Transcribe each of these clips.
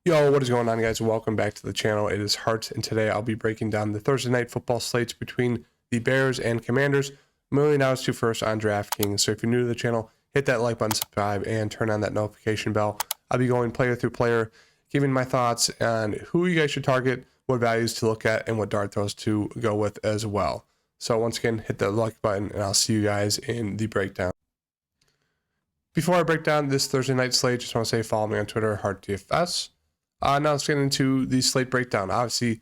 Yo, what is going on, guys? Welcome back to the channel. It is Hart, and today I'll be breaking down the Thursday night football slates between the Bears and Commanders. $1,000,000 to first on DraftKings. So if you're new to the channel, hit that like button, subscribe, and turn on that notification bell. I'll be going player through player, giving my thoughts on who you guys should target, what values to look at, and what dart throws to go with as well. So once again, hit that like button, and I'll see you guys in the breakdown. Before I break down this Thursday night slate, just want to say follow me on Twitter, HartDFS. Now let's get into the slate breakdown. Obviously,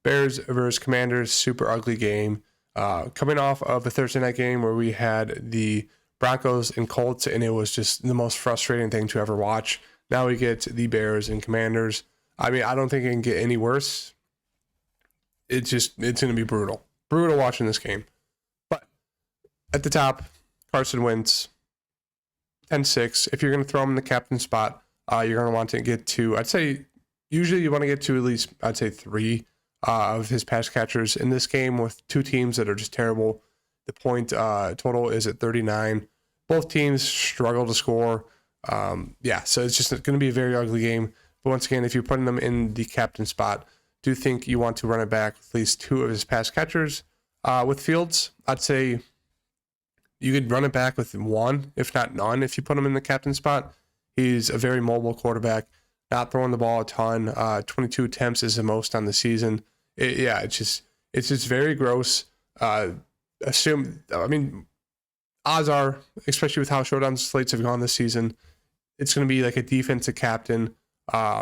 Bears versus Commanders, super ugly game. Coming off of a Thursday night game where we had the Broncos and Colts, and it was just the most frustrating thing to ever watch. Now we get the Bears and Commanders. I mean, I don't think it can get any worse. It's going to be brutal. Brutal watching this game. But at the top, Carson Wentz, 10-6. If you're going to throw him in the captain spot, you're going to want to get to, I'd say, usually you want to get to at least, I'd say, 3 of his pass catchers in this game with two teams that are just terrible. The point total is at 39. Both teams struggle to score. So it's just going to be a very ugly game. But once again, if you're putting them in the captain spot, do think you want to run it back with at least 2 of his pass catchers. With Fields, I'd say you could run it back with 1, if not none, if you put him in the captain spot. He's a very mobile quarterback. Not throwing the ball a ton. 22 attempts is the most on the season. It's just very gross. Odds are, especially with how showdown slates have gone this season, it's going to be like a defensive captain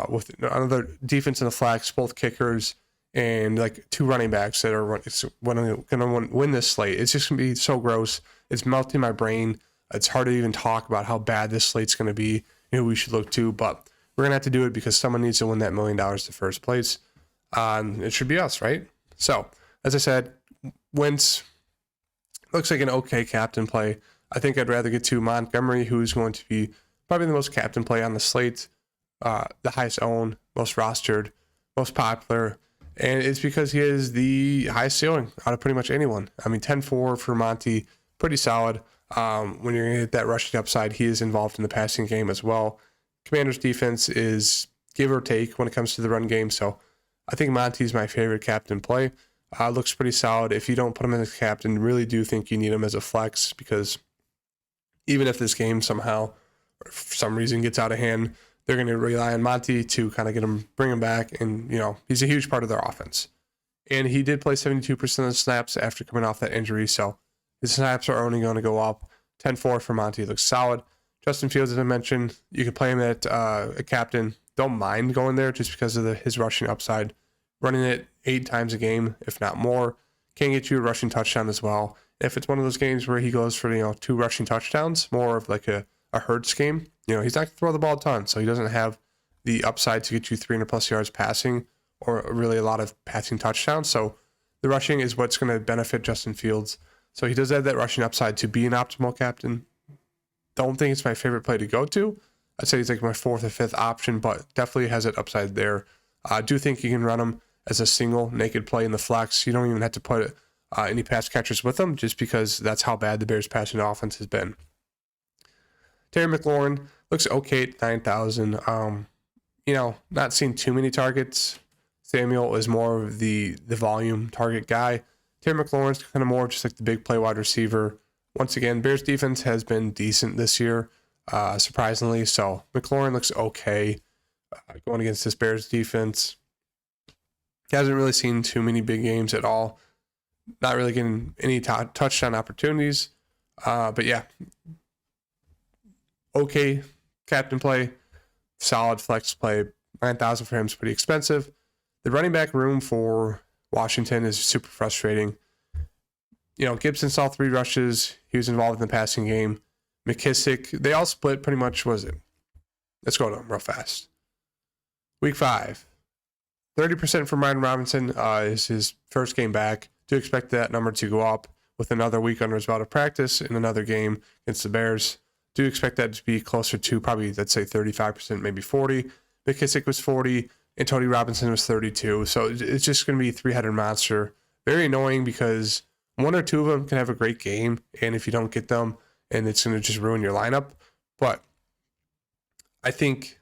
with another defense in the flex, both kickers, and like 2 running backs that are going to win this slate. It's just going to be so gross. It's melting my brain. It's hard to even talk about how bad this slate's going to be and who we should look to, but we're going to have to do it because someone needs to win that $1 million to first place. It should be us, right? So, as I said, Wentz looks like an okay captain play. I think I'd rather get to Montgomery, who's going to be probably the most captain play on the slate, the highest owned, most rostered, most popular, and it's because he has the highest ceiling out of pretty much anyone. I mean, 10-4 for Monty, pretty solid. When you're going to hit that rushing upside, he is involved in the passing game as well. Commanders defense is give or take when it comes to the run game, so I think Monty's my favorite captain play. Looks pretty solid. If you don't put him as a captain, really do think you need him as a flex, because even if this game somehow or for some reason gets out of hand, they're going to rely on Monty to kind of bring him back, and he's a huge part of their offense. And he did play 72% of the snaps after coming off that injury, so his snaps are only going to go up. 10-4 for Monty looks solid. Justin Fields, as I mentioned, you can play him at a captain. Don't mind going there just because of his rushing upside. Running it 8 times a game, if not more, can get you a rushing touchdown as well. If it's one of those games where he goes for 2 rushing touchdowns, more of like a Hurts game, he's not going to throw the ball a ton, so he doesn't have the upside to get you 300+ yards passing or really a lot of passing touchdowns. So the rushing is what's going to benefit Justin Fields. So he does have that rushing upside to be an optimal captain. Don't think it's my favorite play to go to. I'd say he's like my 4th or 5th option, but definitely has it upside there. I do think you can run him as a single naked play in the flex. You don't even have to put any pass catchers with him, just because that's how bad the Bears' passing offense has been. Terry McLaurin looks okay at 9,000. Not seeing too many targets. Samuel is more of the volume target guy. Terry McLaurin's kind of more just like the big play wide receiver. Once again, Bears defense has been decent this year, surprisingly. So McLaurin looks okay going against this Bears defense. He hasn't really seen too many big games at all. Not really getting any touchdown opportunities. But yeah, okay captain play, solid flex play. 9,000 for him is pretty expensive. The running back room for Washington is super frustrating. Gibson saw 3 rushes. He was involved in the passing game. McKissick, they all split pretty much, let's go to them real fast. Week 5, 30% for Brian Robinson is his first game back. Do expect that number to go up with another week under his belt of practice in another game against the Bears. Do expect that to be closer to probably, let's say 35%, maybe 40. McKissick was 40, and Tony Robinson was 32. So it's just going to be a 3-headed monster. Very annoying because 1 or 2 of them can have a great game, and if you don't get them, and it's going to just ruin your lineup. But I think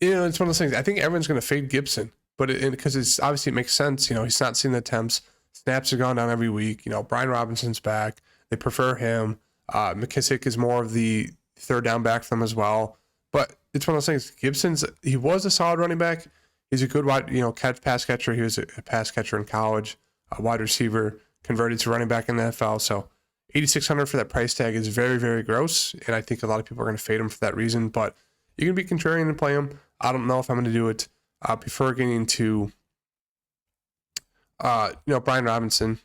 It's one of those things. I think everyone's going to fade Gibson, but because it's obviously it makes sense. He's not seeing the attempts. Snaps are going down every week. Brian Robinson's back. They prefer him. McKissick is more of the third down back for them as well. But it's one of those things. He was a solid running back. He's a good wide, pass catcher. He was a pass catcher in college, a wide receiver, converted to running back in the NFL. So 8,600 for that price tag is very, very gross. And I think a lot of people are going to fade him for that reason. But you can be contrarian and play him. I don't know if I'm going to do it. I prefer getting to, Brian Robinson,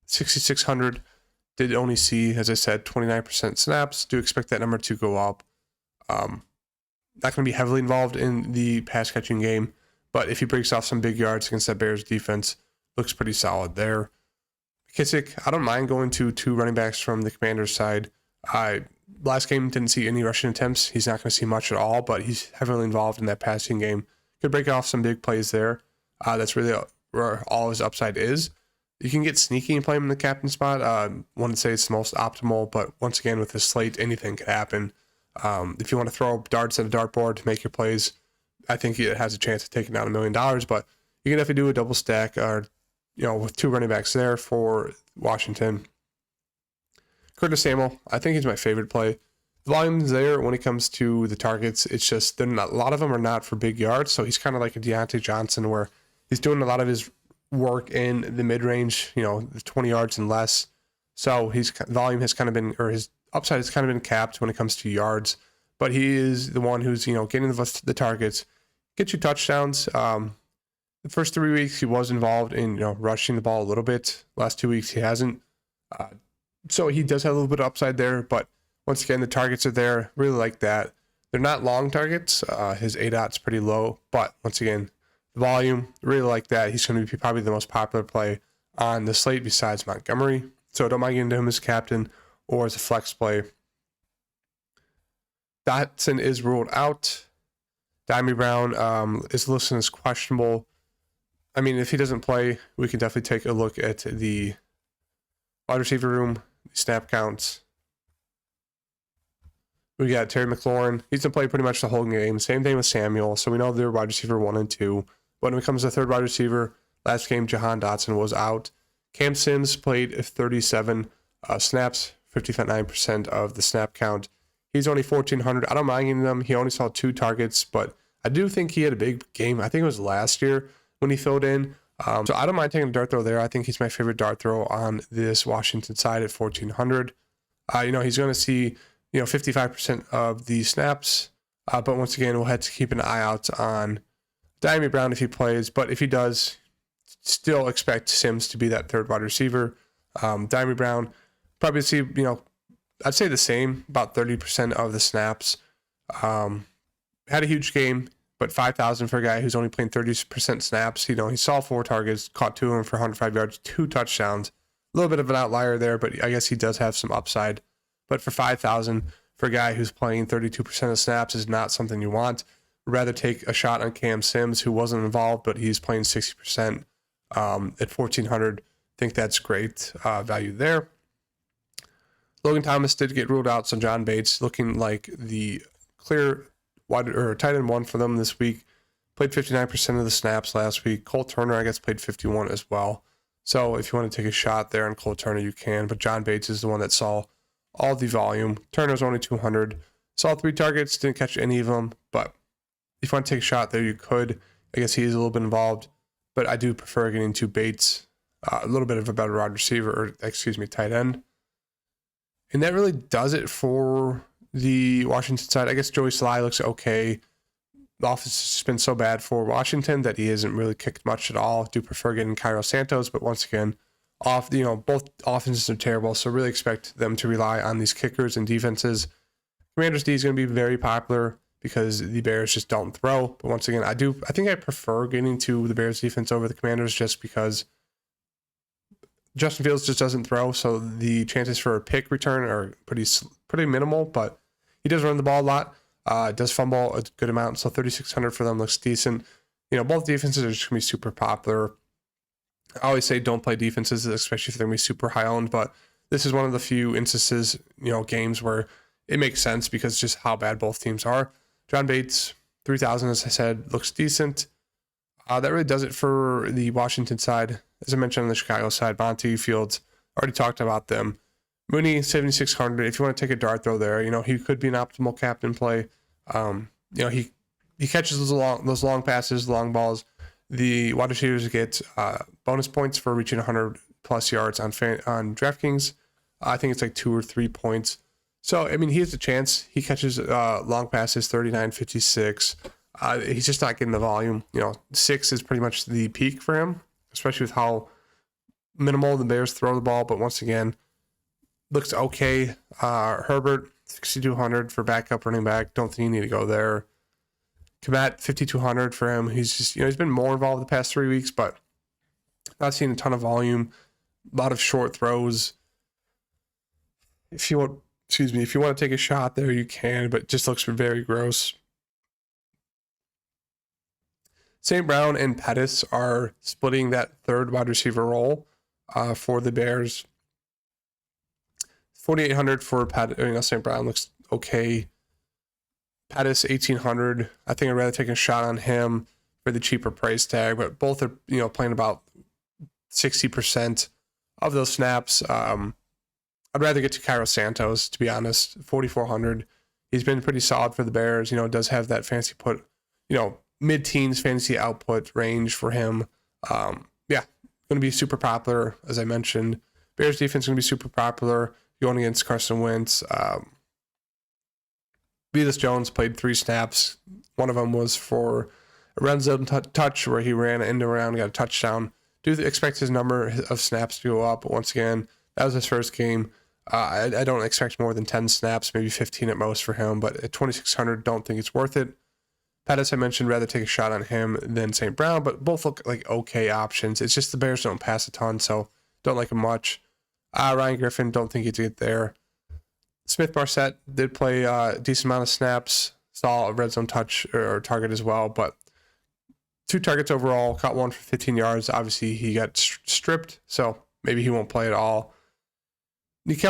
6,600. Did only see, as I said, 29% snaps. Do expect that number to go up. Not going to be heavily involved in the pass catching game, but if he breaks off some big yards against that Bears defense, looks pretty solid there. McKissick, I don't mind going to two running backs from the Commanders side. Last game didn't see any rushing attempts. He's not going to see much at all, but he's heavily involved in that passing game. Could break off some big plays there. That's really where all his upside is. You can get sneaky and play him in the captain spot. Wouldn't say it's the most optimal, but once again, with this slate, anything could happen. If you want to throw darts at a dartboard to make your plays, I think it has a chance of taking down $1 million, but you can definitely do a double stack or, with two running backs there for Washington. Curtis Samuel, I think he's my favorite play. The volume's there when it comes to the targets. It's just a lot of them are not for big yards, so he's kind of like a Deontay Johnson where he's doing a lot of his work in the mid-range, the 20 yards and less. So his volume has kind of been, or his upside has kind of been capped when it comes to yards, but he is the one who's, getting the targets, get you touchdowns. The first 3 weeks he was involved in, rushing the ball a little bit. Last 2 weeks he hasn't. So he does have a little bit of upside there, but once again, the targets are there. Really like that. They're not long targets. His ADOT's pretty low, but once again, the volume, really like that. He's going to be probably the most popular play on the slate besides Montgomery. So don't mind getting to him as captain or as a flex play. Dotson is ruled out. Diami Brown is listed as questionable. I mean, if he doesn't play, we can definitely take a look at the wide receiver room, snap counts. We got Terry McLaurin. He's going to play pretty much the whole game. Same thing with Samuel. So we know they're wide receiver 1 and 2. When it comes to third wide receiver, last game, Jahan Dotson was out. Cam Sims played 37 snaps, 59% of the snap count. He's only 1,400. I don't mind getting him. He only saw 2 targets, but I do think he had a big game. I think it was last year when he filled in. So I don't mind taking a dart throw there. I think he's my favorite dart throw on this Washington side at 1,400. He's going to see 55% of the snaps. But once again, we'll have to keep an eye out on Diami Brown if he plays. But if he does, still expect Sims to be that third wide receiver. Diami Brown, probably see, I'd say the same, about 30% of the snaps. Had a huge game, but 5,000 for a guy who's only playing 30% snaps. He saw 4 targets, caught 2 of them for 105 yards, 2 touchdowns. A little bit of an outlier there, but I guess he does have some upside. But for 5,000 for a guy who's playing 32% of snaps is not something you want. I'd rather take a shot on Cam Sims, who wasn't involved, but he's playing 60% at 1,400. I think that's great value there. Logan Thomas did get ruled out, so John Bates looking like the clear tight end 1 for them this week. Played 59% of the snaps last week. Cole Turner, I guess, played 51 as well. So if you want to take a shot there on Cole Turner, you can. But John Bates is the one that saw all the volume. Turner's only 200. Saw 3 targets, didn't catch any of them. But if you want to take a shot there, you could. I guess he is a little bit involved. But I do prefer getting to Bates, a little bit of a better wide receiver, tight end. And that really does it for the Washington side. I guess Joey Sly looks okay. The offense has been so bad for Washington that he hasn't really kicked much at all. Do prefer getting Cairo Santos, but once again, both offenses are terrible, so really expect them to rely on these kickers and defenses. Commanders D is going to be very popular because the Bears just don't throw. But once again, I think I prefer getting to the Bears defense over the Commanders just because Justin Fields just doesn't throw, so the chances for a pick return are pretty minimal, but he does run the ball a lot. Does fumble a good amount, so 3,600 for them looks decent. Both defenses are just going to be super popular. I always say don't play defenses, especially if they're going to be super high owned, but this is one of the few instances, games where it makes sense because just how bad both teams are. John Bates, 3,000, as I said, looks decent. That really does it for the Washington side. As I mentioned on the Chicago side, Monty, Fields, already talked about them. Mooney, 7,600. If you want to take a dart throw there, he could be an optimal captain play. He catches those long passes, long balls. The wide receivers get bonus points for reaching 100 plus yards on DraftKings. I think it's like 2 or 3 points. So, I mean, he has a chance. He catches long passes, 39, 56. He's just not getting the volume. 6 is pretty much the peak for him, especially with how minimal the Bears throw the ball. But once again, looks okay. Herbert, 6,200 for backup running back. Don't think you need to go there. Komet, 5,200 for him. He's just, he's been more involved the past 3 weeks, but not seeing a ton of volume. A lot of short throws. If you want to take a shot there, you can, but it just looks very gross. St. Brown and Pettis are splitting that third wide receiver role for the Bears. 4,800 for St. Brown looks okay. Pettis, 1,800. I think I'd rather take a shot on him for the cheaper price tag, but both are playing about 60% of those snaps. I'd rather get to Cairo Santos, to be honest. 4,400. He's been pretty solid for the Bears. Does have that fancy put, mid-teens fantasy output range for him. Going to be super popular, as I mentioned. Bears defense going to be super popular going against Carson Wentz. Velas Jones played 3 snaps. One of them was for a red zone touch where he ran end around, got a touchdown. Do expect his number of snaps to go up. But once again, that was his first game. I don't expect more than 10 snaps, maybe 15 at most for him. But at 2,600, don't think it's worth it. Pettis, I mentioned, rather take a shot on him than St. Brown, but both look like okay options. It's just the Bears don't pass a ton, so don't like him much. Ryan Griffin, don't think he'd get there. Smith Marset did play a decent amount of snaps, saw a red zone touch or target as well, but 2 targets overall, caught 1 for 15 yards. Obviously, he got stripped, so maybe he won't play at all. Nikhil